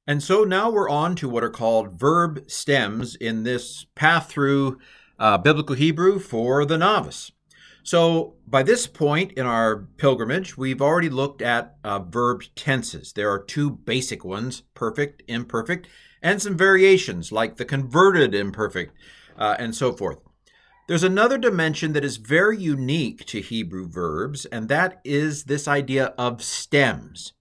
And so now we're on to what are called verb stems in this path through Biblical Hebrew for the novice. So by this point in our pilgrimage, we've already looked at verb tenses. There are two basic ones, perfect, imperfect, and some variations like the converted imperfect and so forth. There's another dimension that is very unique to Hebrew verbs, and that is this idea of stems.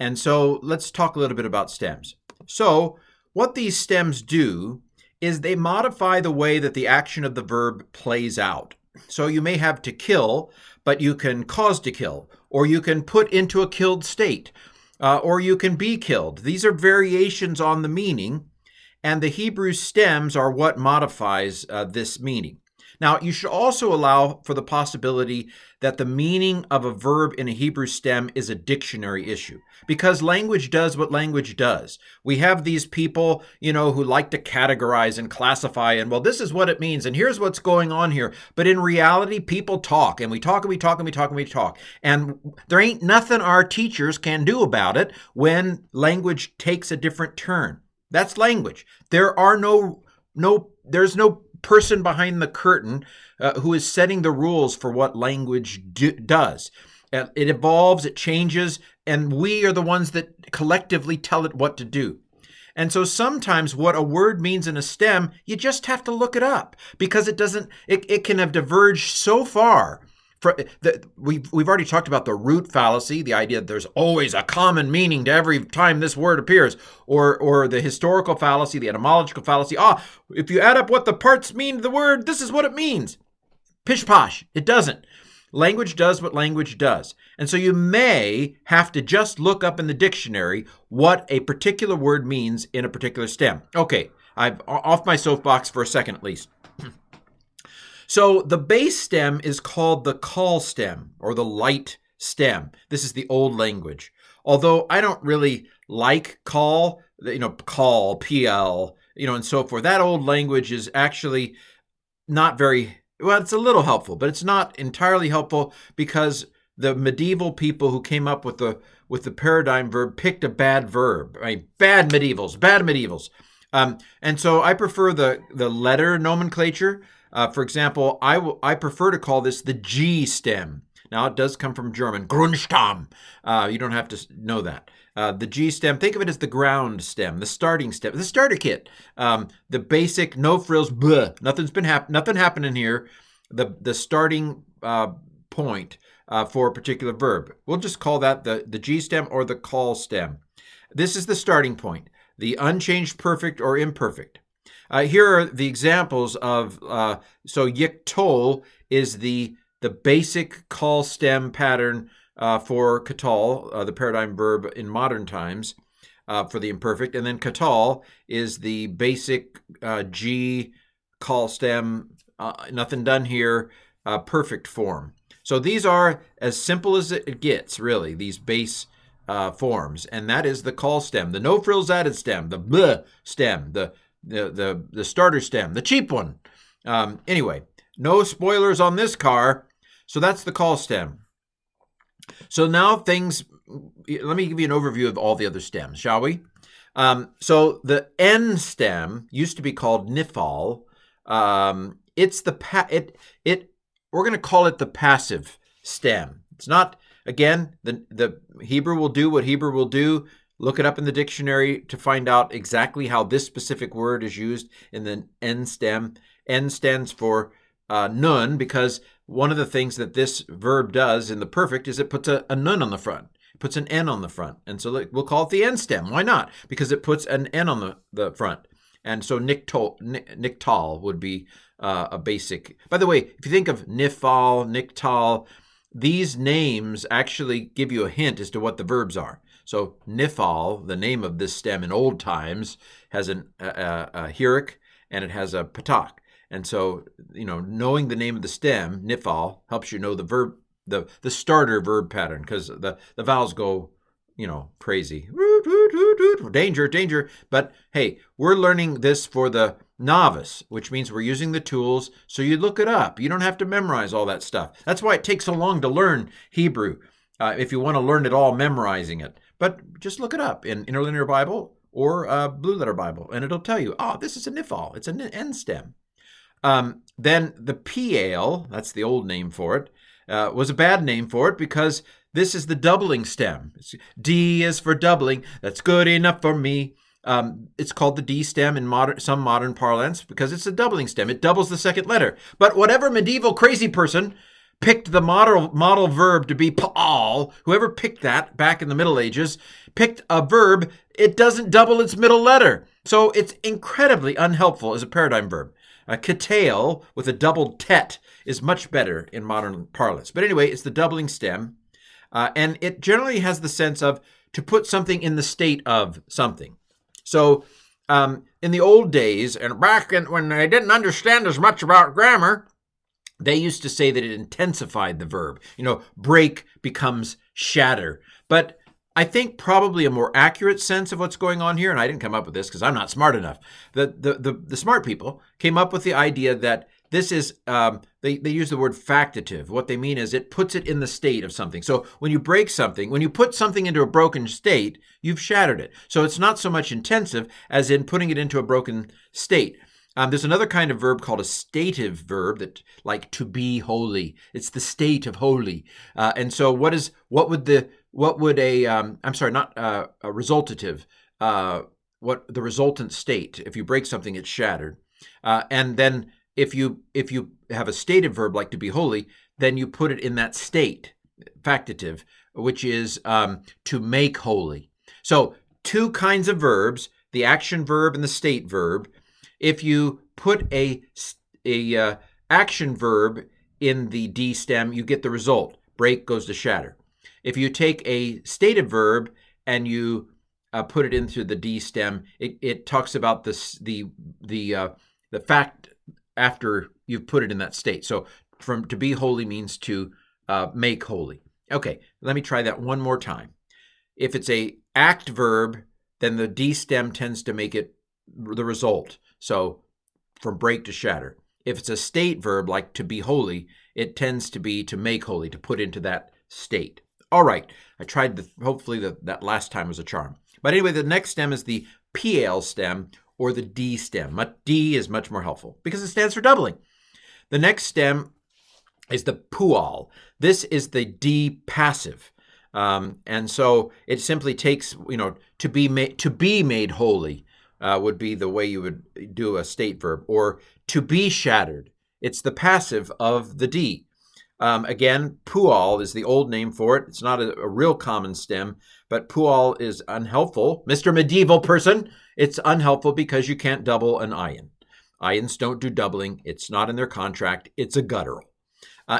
And so let's talk a little bit about stems. So what these stems do is they modify the way that the action of the verb plays out. So you may have to kill, but you can cause to kill, or you can put into a killed state, or you can be killed. These are variations on the meaning, and the Hebrew stems are what modifies this meaning. Now, you should also allow for the possibility that the meaning of a verb in a Hebrew stem is a dictionary issue, because language does what language does. We have these people, who like to categorize and classify, and well, this is what it means, and here's what's going on here. But in reality, people talk, and we talk, and we talk, and we talk, and we talk. And there ain't nothing our teachers can do about it when language takes a different turn. That's language. There's no person behind the curtain who is setting the rules for what language does. It evolves, it changes, and we are the ones that collectively tell it what to do. And so sometimes what a word means in a stem, you just have to look it up because it can have diverged so far. We've already talked about the root fallacy, the idea that there's always a common meaning to every time this word appears, or the historical fallacy, the etymological fallacy. If you add up what the parts mean to the word, this is what it means. Pish posh. It doesn't. Language does what language does. And so you may have to just look up in the dictionary what a particular word means in a particular stem. Okay, I'm off my soapbox for a second at least. So the base stem is called the call stem or the light stem. This is the old language. Although I don't really like call, call, Pu'al, and so forth. That old language is actually not very, well, it's a little helpful, but it's not entirely helpful because the medieval people who came up with the paradigm verb picked a bad verb. Bad medievals. And so I prefer the letter nomenclature. For example, I prefer to call this the G stem. Now, it does come from German, Grundstamm. You don't have to know that. The G stem, think of it as the ground stem, the starting stem, the starter kit, the basic, no frills, bleh, nothing happening here, the starting point for a particular verb. We'll just call that the G stem or the call stem. This is the starting point, the unchanged perfect or imperfect. Here are the examples of, so yiktol is the basic call stem pattern for katal, the paradigm verb in modern times for the imperfect. And then katal is the basic G call stem, nothing done here, perfect form. So these are as simple as it gets, really, these base forms. And that is the call stem, the no frills added stem, the bleh stem, the starter stem, the cheap one. Anyway, no spoilers on this car. So that's the call stem. So now let me give you an overview of all the other stems, shall we? So the N stem used to be called Niph'al. We're going to call it the passive stem. It's not, again, the Hebrew will do what Hebrew will do. Look it up in the dictionary to find out exactly how this specific word is used in the N stem. N stands for nun, because one of the things that this verb does in the perfect is it puts a nun on the front. It puts an N on the front. And so we'll call it the N stem. Why not? Because it puts an N on the front. And so Niph'al would be a basic. By the way, if you think of Niph'al, Niph'al, these names actually give you a hint as to what the verbs are. So Niph'al, the name of this stem in old times, has a hirik and it has a patak. And so, knowing the name of the stem, Niph'al, helps you know the verb, the starter verb pattern, because the vowels go, crazy. Danger. But hey, we're learning this for the novice, which means we're using the tools. So you look it up. You don't have to memorize all that stuff. That's why it takes so long to learn Hebrew. If you want to learn it all, memorizing it. But just look it up in Interlinear Bible or Blue Letter Bible, and it'll tell you, oh, this is a Niph'al. It's an N stem. Then the Pu'al, that's the old name for it, was a bad name for it because this is the doubling stem. D is for doubling. That's good enough for me. It's called the D stem in some modern parlance because it's a doubling stem. It doubles the second letter. But whatever medieval crazy person picked the model verb to be Pu'al, whoever picked that back in the Middle Ages, picked a verb, it doesn't double its middle letter. So it's incredibly unhelpful as a paradigm verb. Hithpa'el with a doubled tet is much better in modern parlance. But anyway, it's the doubling stem. And it generally has the sense of to put something in the state of something. So in the old days, and back when they didn't understand as much about grammar, they used to say that it intensified the verb. Break becomes shatter. But I think probably a more accurate sense of what's going on here, and I didn't come up with this because I'm not smart enough. The smart people came up with the idea that this is, they use the word factative. What they mean is it puts it in the state of something. So when you break something, when you put something into a broken state, you've shattered it. So it's not so much intensive as in putting it into a broken state. There's another kind of verb called a stative verb that, like to be holy. It's the state of holy. And so what would a resultative, what the resultant state, if you break something, it's shattered. And then if you have a stative verb like to be holy, then you put it in that state, factative, which is to make holy. So two kinds of verbs, the action verb and the state verb. If you put a action verb in the D stem, you get the result. Break goes to shatter. If you take a stative verb and you put it into the D stem, it talks about the fact after you've put it in that state. So from to be holy means to make holy. Okay, let me try that one more time. If it's a act verb, then the D stem tends to make it the result. So from break to shatter. If it's a state verb like to be holy, it tends to be to make holy, to put into that state. All right, I tried hopefully that last time was a charm. But anyway, the next stem is the Pu'al stem or the D stem. D is much more helpful because it stands for doubling. The next stem is the Pu'al. This is the D passive. And so it simply takes, to be made holy would be the way you would do a state verb, or to be shattered. It's the passive of the D. Again, Pu'al is the old name for it. It's not a real common stem, but Pu'al is unhelpful. Mr. Medieval person, it's unhelpful because you can't double an ion. Ions don't do doubling. It's not in their contract. It's a guttural.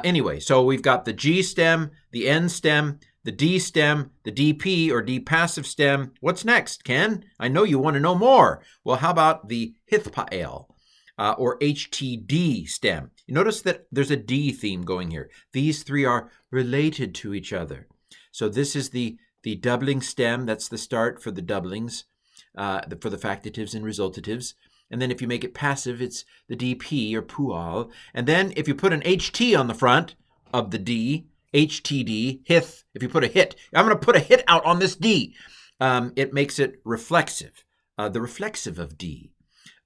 Anyway, so we've got the G stem, the N stem, the D stem, the DP or D passive stem. What's next, Ken? I know you want to know more. Well, how about the Hithpa'el or HTD stem? You notice that there's a D theme going here. These three are related to each other. So this is the doubling stem. That's the start for the doublings, for the factatives and resultatives. And then if you make it passive, it's the DP or Pu'al. And then if you put an HT on the front of the D, HTD, hith, if you put a hit, I'm going to put a hit out on this D. It makes it reflexive, the reflexive of D,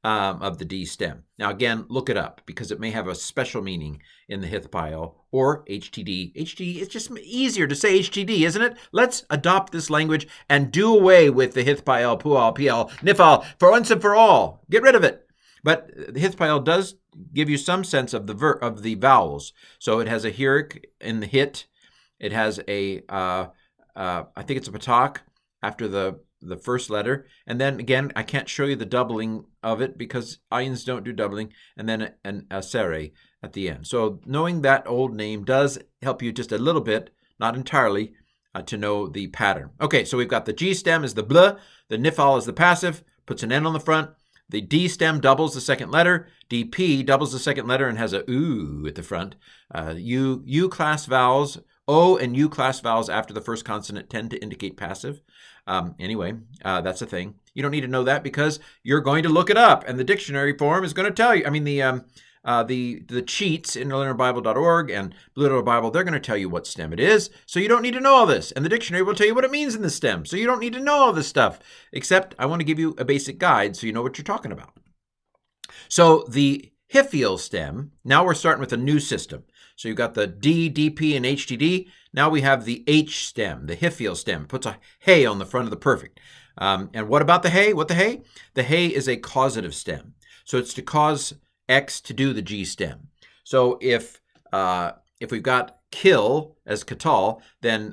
of the D stem. Now, again, look it up because it may have a special meaning in the Hithpa'el or HTD. HTD, it's just easier to say HTD, isn't it? Let's adopt this language and do away with the Hithpa'el, Pu'al, Pu'al, Niph'al for once and for all. Get rid of it. But the Hithpa'el does give you some sense of the vowels. So it has a hirik in the hit. It has a, I think it's a patak after the first letter. And then again, I can't show you the doubling of it because ions don't do doubling. And then an asere at the end. So knowing that old name does help you just a little bit, not entirely, to know the pattern. Okay, so we've got the G stem is the bl, the Niph'al is the passive, puts an N on the front. The D stem doubles the second letter. DP doubles the second letter and has a oo at the front. U class vowels, O and U class vowels after the first consonant tend to indicate passive. Anyway, that's a thing. You don't need to know that because you're going to look it up, and the dictionary form is going to tell you. I mean, the cheats in learnerbible.org and Blue Letter Bible, they're going to tell you what stem it is, so you don't need to know all this. And the dictionary will tell you what it means in the stem, so you don't need to know all this stuff, except I want to give you a basic guide so you know what you're talking about. So the Hiph'il stem, now we're starting with a new system. So you've got the D, DP, and HTD. Now we have the H stem, the Hiph'il stem. It puts a hey on the front of the perfect. And what about the hey? What the hey? The hey is a causative stem. So it's to cause X to do the G stem. So if we've got kill as katal, then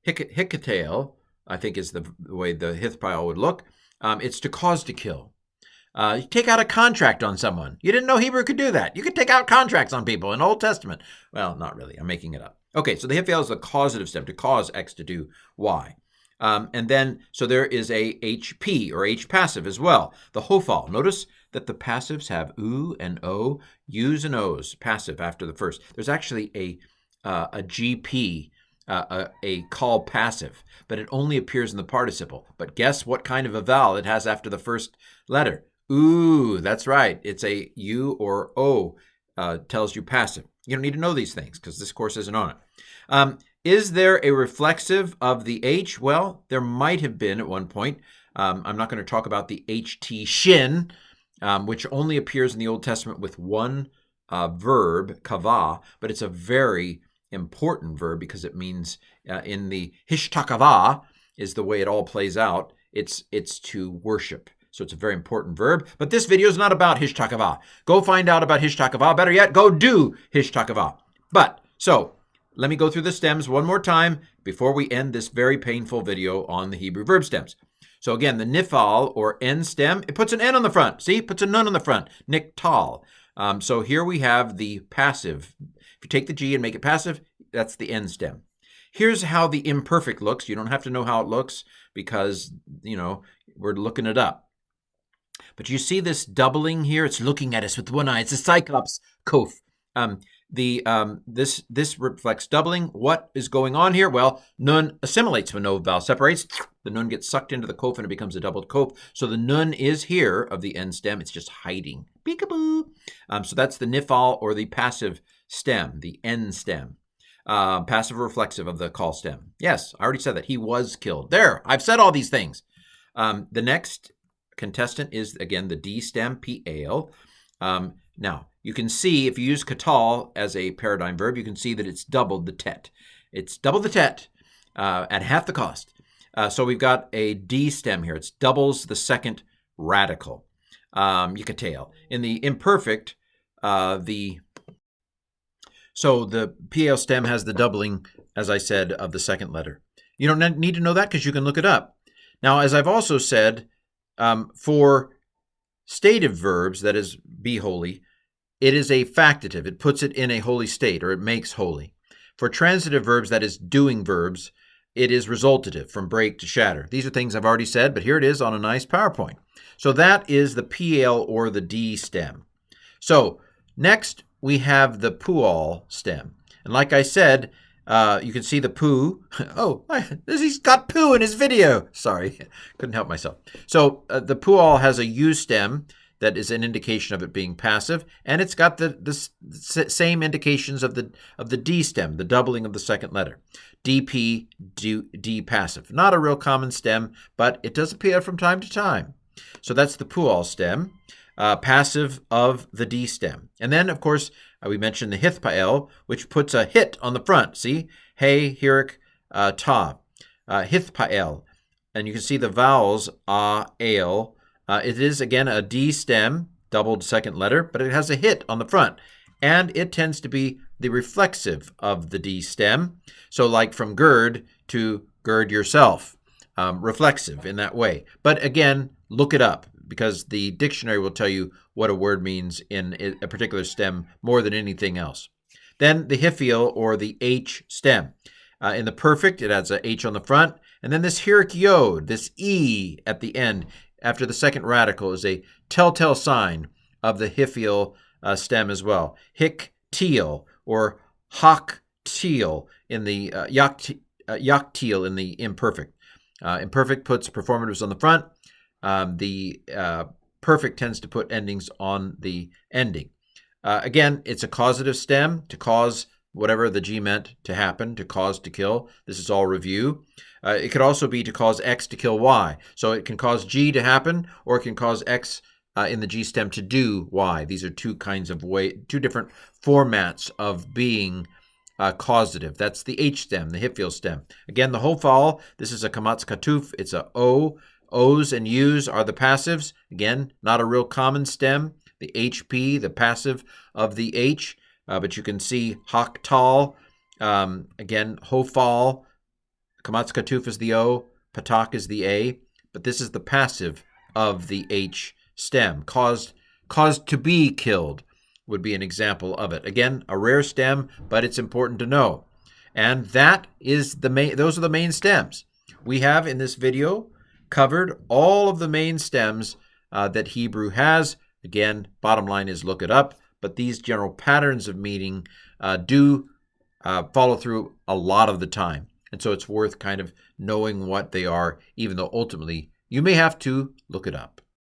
Hithpa'el, I think is the way the Hithpa'el would look. It's to cause to kill. You take out a contract on someone. You didn't know Hebrew could do that. You could take out contracts on people in the Old Testament. Well, not really. I'm making it up. Okay, so the Hiph'il is the causative stem, to cause X to do Y. And then, so there is a HP, or H passive as well. The Hoph'al. Notice that the passives have U and O, U's and O's, passive after the first. There's actually a GP, a call passive, but it only appears in the participle. But guess what kind of a vowel it has after the first letter? Ooh, that's right. It's a U or O, tells you passive. You don't need to know these things because this course isn't on it. Is there a reflexive of the H? Well, there might have been at one point. I'm not going to talk about the HT shin, which only appears in the Old Testament with one verb, kavah, but it's a very important verb because it means in the hishtakavah is the way it all plays out. It's to worship. So it's a very important verb. But this video is not about hishtakavah. Go find out about hishtakavah. Better yet, go do hishtakavah. So let me go through the stems one more time before we end this very painful video on the Hebrew verb stems. So again, the Niph'al or N stem, it puts an N on the front. See, it puts a nun on the front. Niktal. So here we have the passive. If you take the G and make it passive, that's the N stem. Here's how the imperfect looks. You don't have to know how it looks because, we're looking it up. But you see this doubling here? It's looking at us with one eye. It's a cyclops koph. This reflects doubling. What is going on here? Well, nun assimilates when no vowel separates. The nun gets sucked into the koph and it becomes a doubled koph. So the nun is here of the N stem. It's just hiding. Peekaboo. So that's the Niph'al or the passive stem, the N stem. Passive reflexive of the call stem. Yes, I already said that. He was killed. There, I've said all these things. The next contestant is, again, the D stem, Pu'al. Now, you can see, if you use katal as a paradigm verb, you can see that it's doubled the tet. It's doubled the tet at half the cost. So we've got a D stem here. It doubles the second radical, yikatel. In the imperfect, the Pu'al stem has the doubling, as I said, of the second letter. You don't need to know that because you can look it up. Now, as I've also said, for stative verbs, that is, be holy, it is a factative. It puts it in a holy state, or it makes holy. For transitive verbs, that is, doing verbs, it is resultative, from break to shatter. These are things I've already said, but here it is on a nice PowerPoint. So that is the Pu'al or the D stem. So next, we have the Pu'al stem. And like I said, you can see the poo. Oh, he's got poo in his video. Sorry, couldn't help myself. So the Pu'al has a U stem that is an indication of it being passive, and it's got the same indications of the D stem, the doubling of the second letter. DP, D passive. Not a real common stem, but it does appear from time to time. So that's the Pu'al stem, passive of the D stem. And then, of course, we mentioned the Hithpa'el, which puts a hit on the front. See? Hey, hirik, ta. Hithpa'el. And you can see the vowels, al. It is, again, a D stem, doubled second letter, but it has a hit on the front. And it tends to be the reflexive of the D stem. So like from gird to gird yourself. Reflexive in that way. But again, look it up, because the dictionary will tell you what a word means in a particular stem more than anything else. Then the Hiph'il or the H stem. In the perfect, it has a H on the front. And then this hirik yod, this E at the end, after the second radical, is a telltale sign of the Hiph'il stem as well. Hik'til or hak'til in the yak'til in the imperfect. Imperfect puts performatives on the front. The perfect tends to put endings on the ending. Again, it's a causative stem, to cause whatever the G meant to happen, to cause, to kill. This is all review. It could also be to cause X to kill Y. So it can cause G to happen, or it can cause X in the G stem to do Y. These are two different formats of being causative. That's the H stem, the Hiph'il stem. Again, the Hoph'al, this is a kamatz katuf. It's a O. O's and U's are the passives. Again, not a real common stem. The HP, the passive of the H, but you can see Hoph'al, again, Hoph'al, kamatz katuf is the O, patak is the A, but this is the passive of the H stem. Caused to be killed would be an example of it. Again, a rare stem, but it's important to know. And that is those are the main stems. We have in this video covered all of the main stems that Hebrew has. Again, bottom line is look it up, but these general patterns of meaning do follow through a lot of the time. And so it's worth kind of knowing what they are, even though ultimately you may have to look it up.